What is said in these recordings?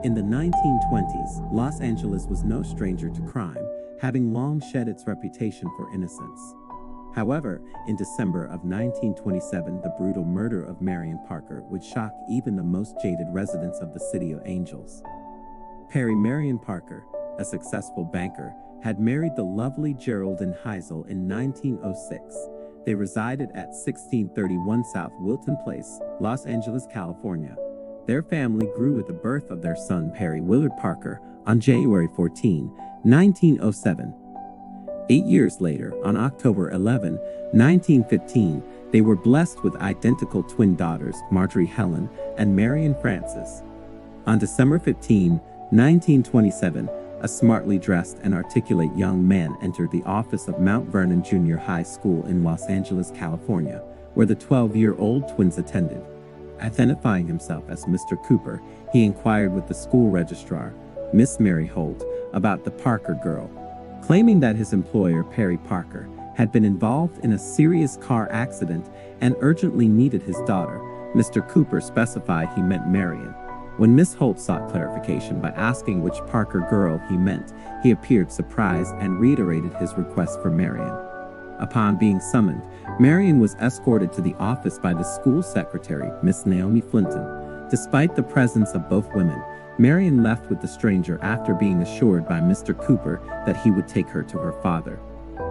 In the 1920s, Los Angeles was no stranger to crime, having long shed its reputation for innocence. However, in December of 1927, the brutal murder of Marion Parker would shock even the most jaded residents of the City of Angels. Marion Parker, a successful banker, had married the lovely Geraldine Heisel in 1906. They resided at 1631 South Wilton Place, Los Angeles, California. Their family grew with the birth of their son Perry Willard Parker on January 14, 1907. 8 years later, on October 11, 1915, they were blessed with identical twin daughters, Marjorie Helen and Marion Frances. On December 15, 1927, a smartly dressed and articulate young man entered the office of Mount Vernon Junior High School in Los Angeles, California, where the 12-year-old twins attended. Identifying himself as Mr. Cooper, he inquired with the school registrar, Miss Mary Holt, about the Parker girl. Claiming that his employer, Perry Parker, had been involved in a serious car accident and urgently needed his daughter, Mr. Cooper specified he meant Marion. When Miss Holt sought clarification by asking which Parker girl he meant, he appeared surprised and reiterated his request for Marion. Upon being summoned, Marion was escorted to the office by the school secretary, Miss Naomi Flinton. Despite the presence of both women, Marion left with the stranger after being assured by Mr. Cooper that he would take her to her father.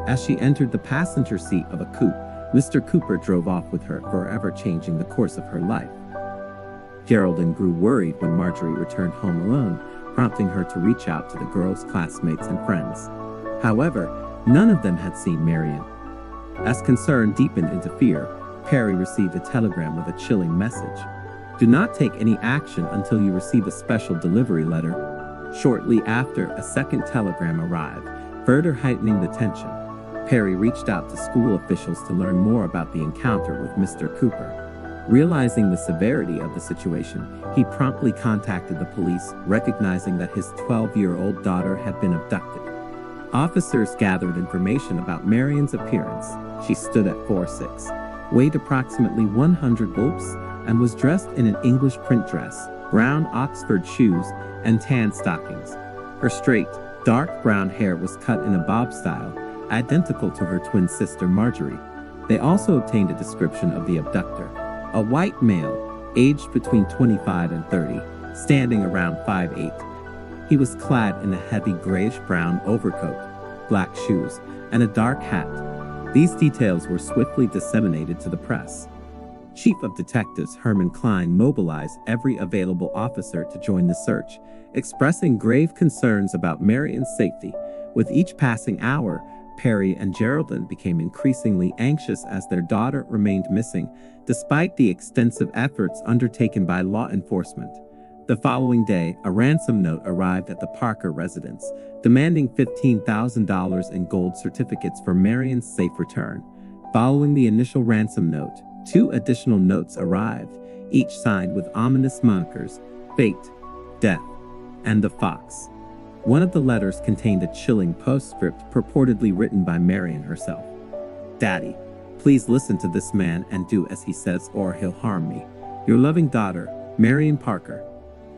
As she entered the passenger seat of a coupe, Mr. Cooper drove off with her, forever changing the course of her life. Geraldine grew worried when Marjorie returned home alone, prompting her to reach out to the girl's classmates and friends. However, none of them had seen Marion. As concern deepened into fear, Perry received a telegram with a chilling message. Do not take any action until you receive a special delivery letter. Shortly after, a second telegram arrived, further heightening the tension. Perry reached out to school officials to learn more about the encounter with Mr. Cooper. Realizing the severity of the situation, he promptly contacted the police, recognizing that his 12-year-old daughter had been abducted. Officers gathered information about Marion's appearance. She stood at 4'6", weighed approximately 100 pounds, and was dressed in an English print dress, brown Oxford shoes, and tan stockings. Her straight, dark brown hair was cut in a bob style, identical to her twin sister Marjorie. They also obtained a description of the abductor. A white male, aged between 25 and 30, standing around 5'8". He was clad in a heavy grayish-brown overcoat, black shoes, and a dark hat. These details were swiftly disseminated to the press. Chief of Detectives Herman Klein mobilized every available officer to join the search, expressing grave concerns about Marion's safety. With each passing hour, Perry and Geraldine became increasingly anxious as their daughter remained missing, despite the extensive efforts undertaken by law enforcement. The following day, a ransom note arrived at the Parker residence, demanding $15,000 in gold certificates for Marion's safe return. Following the initial ransom note, 2 additional notes arrived, each signed with ominous monikers, Fate, Death, and the Fox. One of the letters contained a chilling postscript purportedly written by Marion herself. Daddy, please listen to this man and do as he says or he'll harm me. Your loving daughter, Marion Parker.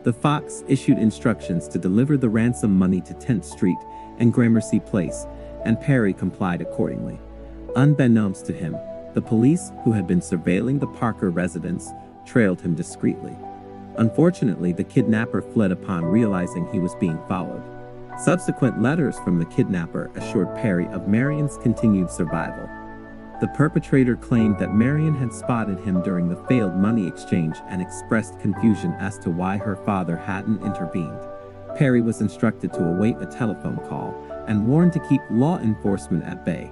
The Fox issued instructions to deliver the ransom money to 10th Street and Gramercy Place, and Perry complied accordingly. Unbeknownst to him, the police, who had been surveilling the Parker residence, trailed him discreetly. Unfortunately, the kidnapper fled upon realizing he was being followed. Subsequent letters from the kidnapper assured Perry of Marion's continued survival. The perpetrator claimed that Marion had spotted him during the failed money exchange and expressed confusion as to why her father hadn't intervened. Perry was instructed to await a telephone call and warned to keep law enforcement at bay.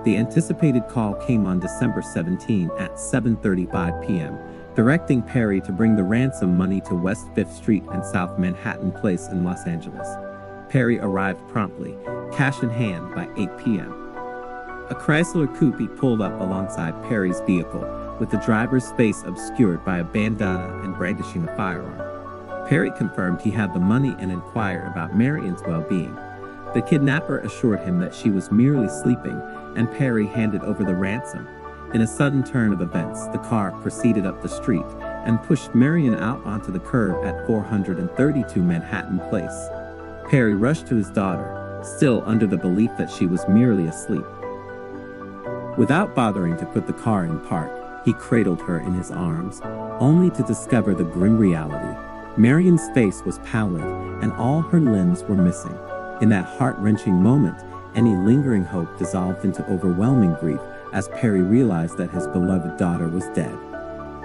The anticipated call came on December 17 at 7:35 p.m., directing Perry to bring the ransom money to West 5th Street and South Manhattan Place in Los Angeles. Perry arrived promptly, cash in hand, by 8 p.m. A Chrysler coupe pulled up alongside Perry's vehicle, with the driver's face obscured by a bandana and brandishing a firearm. Perry confirmed he had the money and inquired about Marion's well-being. The kidnapper assured him that she was merely sleeping, and Perry handed over the ransom. In a sudden turn of events, the car proceeded up the street, and pushed Marion out onto the curb at 432 Manhattan Place. Perry rushed to his daughter, still under the belief that she was merely asleep. Without bothering to put the car in park, he cradled her in his arms, only to discover the grim reality. Marion's face was pallid, and all her limbs were missing. In that heart-wrenching moment, any lingering hope dissolved into overwhelming grief as Perry realized that his beloved daughter was dead.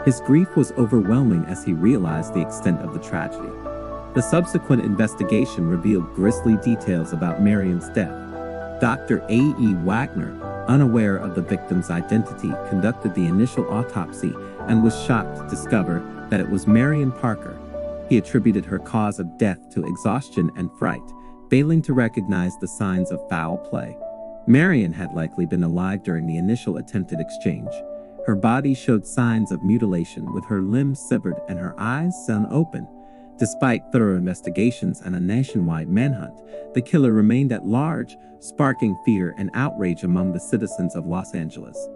His grief was overwhelming as he realized the extent of the tragedy. The subsequent investigation revealed grisly details about Marion's death. Dr. A.E. Wagner, unaware of the victim's identity, conducted the initial autopsy and was shocked to discover that it was Marion Parker. He attributed her cause of death to exhaustion and fright, failing to recognize the signs of foul play. Marion had likely been alive during the initial attempted exchange. Her body showed signs of mutilation, with her limbs severed and her eyes sewn open. Despite thorough investigations and a nationwide manhunt, the killer remained at large, sparking fear and outrage among the citizens of Los Angeles.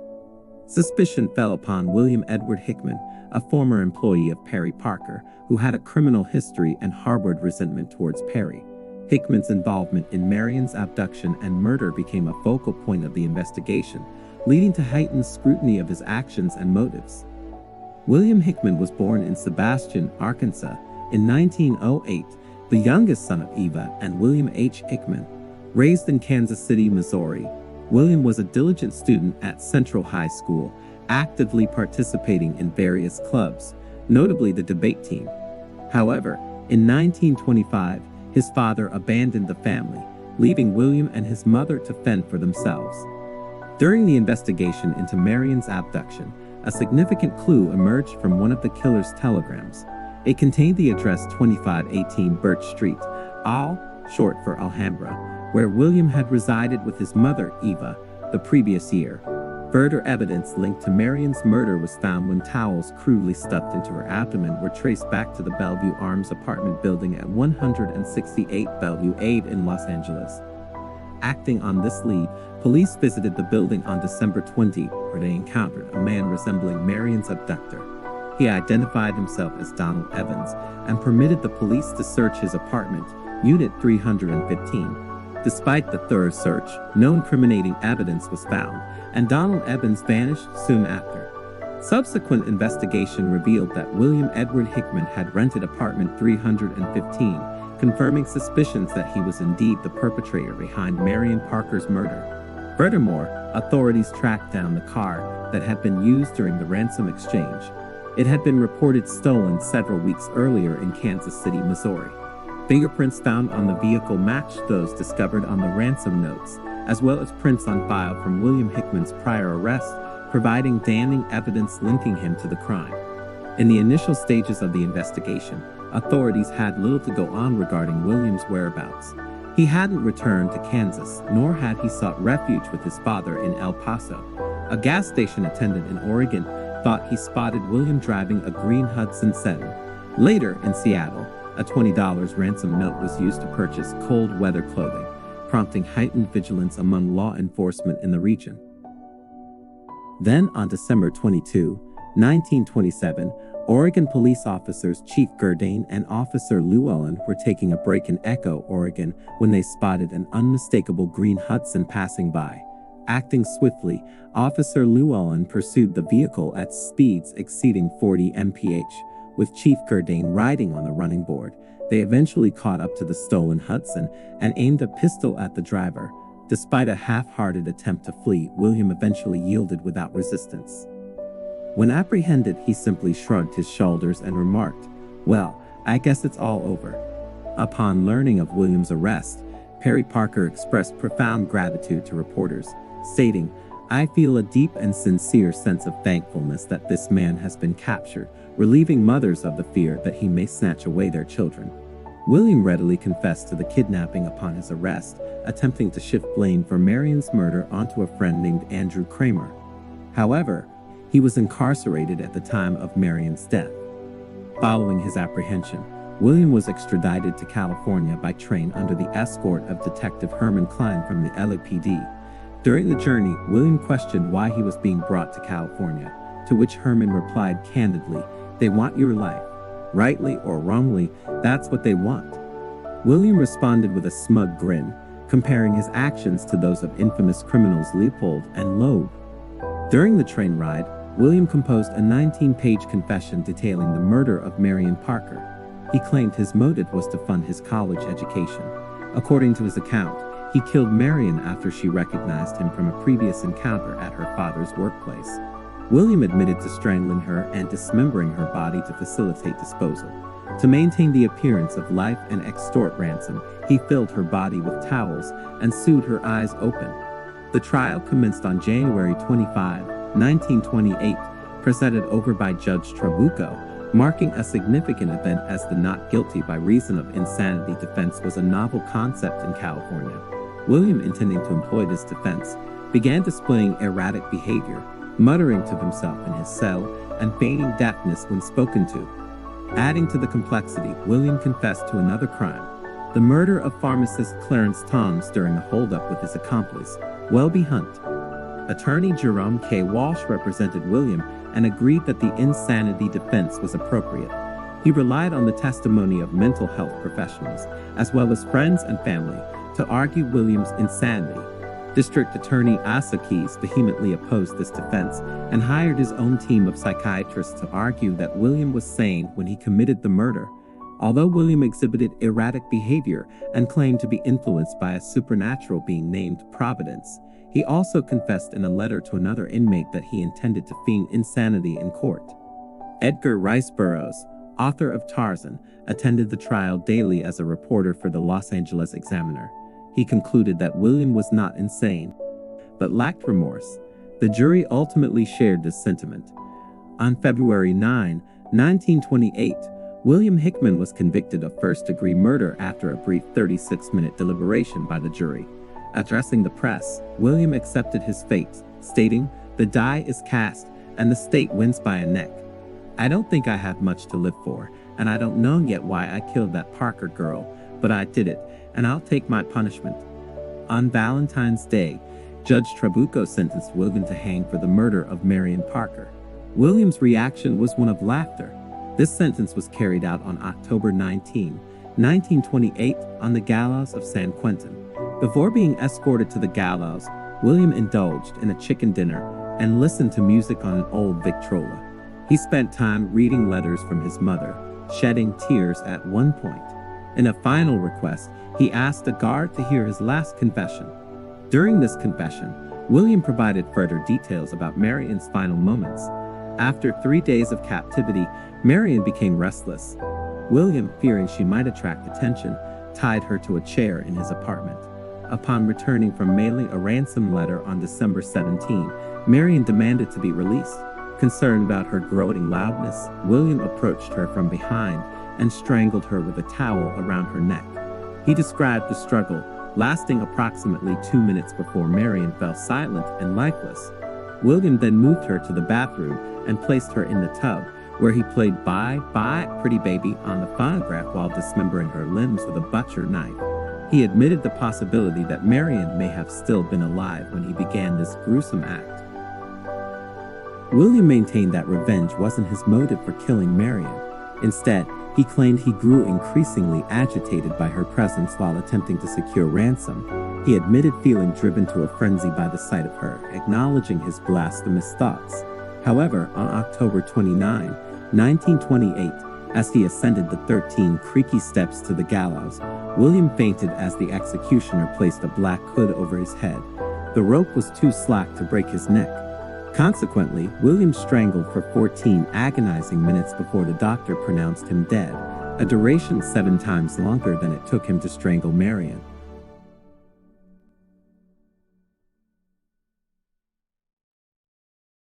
Suspicion fell upon William Edward Hickman, a former employee of Perry Parker, who had a criminal history and harbored resentment towards Perry. Hickman's involvement in Marion's abduction and murder became a focal point of the investigation, leading to heightened scrutiny of his actions and motives. William Hickman was born in Sebastian, Arkansas, in 1908, the youngest son of Eva and William H. Hickman. Raised in Kansas City, Missouri, William was a diligent student at Central High School, actively participating in various clubs, notably the debate team. However, in 1925, his father abandoned the family, leaving William and his mother to fend for themselves. During the investigation into Marion's abduction, a significant clue emerged from one of the killer's telegrams. It contained the address 2518 Birch Street, Al, short for Alhambra, where William had resided with his mother, Eva, the previous year. Further evidence linked to Marion's murder was found when towels crudely stuffed into her abdomen were traced back to the Bellevue Arms apartment building at 168 Bellevue Ave in Los Angeles. Acting on this lead, police visited the building on December 20, where they encountered a man resembling Marion's abductor. He identified himself as Donald Evans and permitted the police to search his apartment, Unit 315. Despite the thorough search, no incriminating evidence was found, and Donald Evans vanished soon after. Subsequent investigation revealed that William Edward Hickman had rented apartment 315, confirming suspicions that he was indeed the perpetrator behind Marion Parker's murder. Furthermore, authorities tracked down the car that had been used during the ransom exchange. It had been reported stolen several weeks earlier in Kansas City, Missouri. Fingerprints found on the vehicle matched those discovered on the ransom notes, as well as prints on file from William Hickman's prior arrest, providing damning evidence linking him to the crime. In the initial stages of the investigation, authorities had little to go on regarding William's whereabouts. He hadn't returned to Kansas, nor had he sought refuge with his father in El Paso. A gas station attendant in Oregon thought he spotted William driving a green Hudson Sedan. Later, in Seattle, a $20 ransom note was used to purchase cold weather clothing, prompting heightened vigilance among law enforcement in the region. Then, on December 22, 1927, Oregon police officers Chief Gurdane and Officer Llewellyn were taking a break in Echo, Oregon, when they spotted an unmistakable green Hudson passing by. Acting swiftly, Officer Llewellyn pursued the vehicle at speeds exceeding 40 mph. With Chief Gurdane riding on the running board, they eventually caught up to the stolen Hudson and aimed a pistol at the driver. Despite a half-hearted attempt to flee, William eventually yielded without resistance. When apprehended, he simply shrugged his shoulders and remarked, "Well, I guess it's all over." Upon learning of William's arrest, Perry Parker expressed profound gratitude to reporters, stating, "I feel a deep and sincere sense of thankfulness that this man has been captured, relieving mothers of the fear that he may snatch away their children." William readily confessed to the kidnapping upon his arrest, attempting to shift blame for Marion's murder onto a friend named Andrew Kramer. However, he was incarcerated at the time of Marion's death. Following his apprehension, William was extradited to California by train under the escort of Detective Herman Klein from the LAPD. During the journey, William questioned why he was being brought to California, to which Herman replied candidly, They want your life. Rightly or wrongly, that's what they want. William responded with a smug grin, comparing his actions to those of infamous criminals Leopold and Loeb. During the train ride, William composed a 19-page confession detailing the murder of Marion Parker. He claimed his motive was to fund his college education. According to his account, he killed Marion after she recognized him from a previous encounter at her father's workplace. William admitted to strangling her and dismembering her body to facilitate disposal. To maintain the appearance of life and extort ransom, he filled her body with towels and sewed her eyes open. The trial commenced on January 25, 1928, presided over by Judge Trabucco, marking a significant event as the not guilty by reason of insanity defense was a novel concept in California. William, intending to employ this defense, began displaying erratic behavior, muttering to himself in his cell and feigning deafness when spoken to. Adding to the complexity, William confessed to another crime, the murder of pharmacist Clarence Toms during a holdup with his accomplice, Welby Hunt. Attorney Jerome K. Walsh represented William and agreed that the insanity defense was appropriate. He relied on the testimony of mental health professionals, as well as friends and family, to argue William's insanity. District Attorney Asa Keyes vehemently opposed this defense and hired his own team of psychiatrists to argue that William was sane when he committed the murder. Although William exhibited erratic behavior and claimed to be influenced by a supernatural being named Providence, he also confessed in a letter to another inmate that he intended to feign insanity in court. Edgar Rice Burroughs, author of Tarzan, attended the trial daily as a reporter for the Los Angeles Examiner. He concluded that William was not insane, but lacked remorse. The jury ultimately shared this sentiment. On February 9, 1928, William Hickman was convicted of first-degree murder after a brief 36-minute deliberation by the jury. Addressing the press, William accepted his fate, stating, "The die is cast, and the state wins by a neck. I don't think I have much to live for, and I don't know yet why I killed that Parker girl, but I did it, and I'll take my punishment." On Valentine's Day, Judge Trabucco sentenced William to hang for the murder of Marion Parker. William's reaction was one of laughter. This sentence was carried out on October 19, 1928, on the gallows of San Quentin. Before being escorted to the gallows, William indulged in a chicken dinner and listened to music on an old Victrola. He spent time reading letters from his mother, shedding tears at one point. In a final request, he asked a guard to hear his last confession. During this confession, William provided further details about Marion's final moments. After 3 days of captivity, Marion became restless. William, fearing she might attract attention, tied her to a chair in his apartment. Upon returning from mailing a ransom letter on December 17, Marion demanded to be released. Concerned about her growing loudness, William approached her from behind and strangled her with a towel around her neck. He described the struggle, lasting approximately 2 minutes before Marion fell silent and lifeless. William then moved her to the bathroom and placed her in the tub, where he played Bye, Bye, Pretty Baby on the phonograph while dismembering her limbs with a butcher knife. He admitted the possibility that Marion may have still been alive when he began this gruesome act. William maintained that revenge wasn't his motive for killing Marion. Instead, he claimed he grew increasingly agitated by her presence while attempting to secure ransom. He admitted feeling driven to a frenzy by the sight of her, acknowledging his blasphemous thoughts. However, on October 29, 1928, as he ascended the 13 creaky steps to the gallows, William fainted as the executioner placed a black hood over his head. The rope was too slack to break his neck. Consequently, William strangled for 14 agonizing minutes before the doctor pronounced him dead, a duration 7 times longer than it took him to strangle Marion.